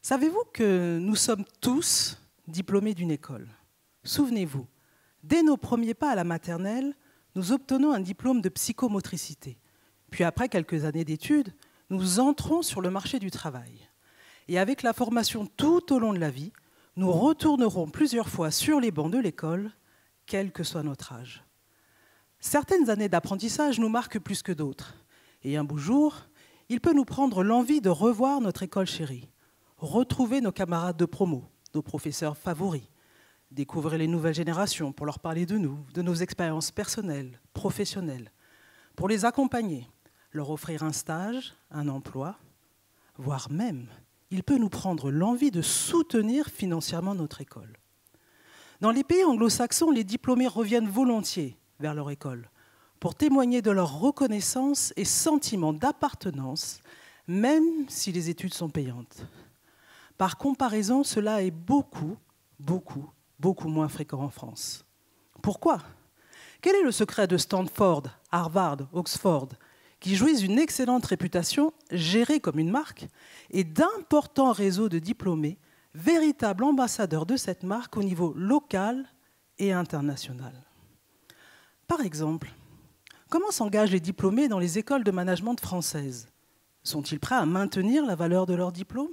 Savez-vous que nous sommes tous diplômés d'une école? Souvenez-vous, dès nos premiers pas à la maternelle, nous obtenons un diplôme de psychomotricité. Puis après quelques années d'études, nous entrons sur le marché du travail. Et avec la formation tout au long de la vie, nous retournerons plusieurs fois sur les bancs de l'école, quel que soit notre âge. Certaines années d'apprentissage nous marquent plus que d'autres. Et un beau jour, il peut nous prendre l'envie de revoir notre école chérie, retrouver nos camarades de promo, nos professeurs favoris, découvrir les nouvelles générations pour leur parler de nous, de nos expériences personnelles, professionnelles, pour les accompagner, leur offrir un stage, un emploi, voire même, il peut nous prendre l'envie de soutenir financièrement notre école. Dans les pays anglo-saxons, les diplômés reviennent volontiers vers leur école pour témoigner de leur reconnaissance et sentiment d'appartenance, même si les études sont payantes. Par comparaison, cela est beaucoup moins fréquent en France. Pourquoi? Quel est le secret de Stanford, Harvard, Oxford, qui jouissent d'une excellente réputation, gérée comme une marque, et d'importants réseaux de diplômés, véritables ambassadeurs de cette marque au niveau local et international? Par exemple, comment s'engagent les diplômés dans les écoles de management françaises? Sont-ils prêts à maintenir la valeur de leur diplôme?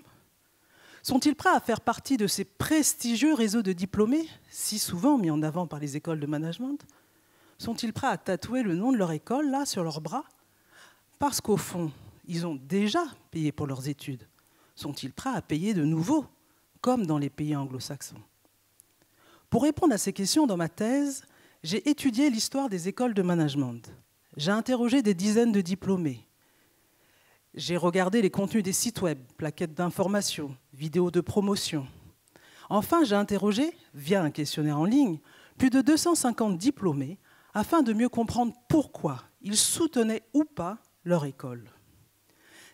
Sont-ils prêts à faire partie de ces prestigieux réseaux de diplômés, si souvent mis en avant par les écoles de management? Sont-ils prêts à tatouer le nom de leur école, là, sur leurs bras? Parce qu'au fond, ils ont déjà payé pour leurs études. Sont-ils prêts à payer de nouveau, comme dans les pays anglo-saxons? Pour répondre à ces questions dans ma thèse, j'ai étudié l'histoire des écoles de management. J'ai interrogé des dizaines de diplômés. J'ai regardé les contenus des sites web, plaquettes d'information, vidéos de promotion. Enfin, j'ai interrogé, via un questionnaire en ligne, plus de 250 diplômés afin de mieux comprendre pourquoi ils soutenaient ou pas leur école.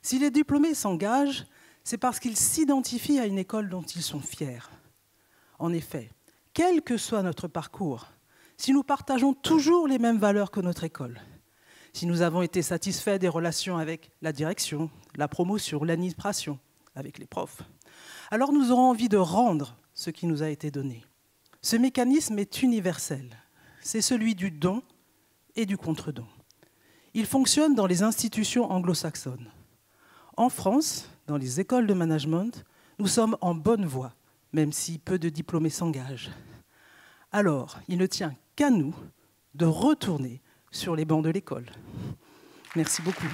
Si les diplômés s'engagent, c'est parce qu'ils s'identifient à une école dont ils sont fiers. En effet, quel que soit notre parcours, si nous partageons toujours les mêmes valeurs que notre école, si nous avons été satisfaits des relations avec la direction, la promotion, l'administration, avec les profs, alors nous aurons envie de rendre ce qui nous a été donné. Ce mécanisme est universel. C'est celui du don et du contre-don. Il fonctionne dans les institutions anglo-saxonnes. En France, dans les écoles de management, nous sommes en bonne voie, même si peu de diplômés s'engagent. Alors, il ne tient qu'à nous de retourner sur les bancs de l'école. Merci beaucoup.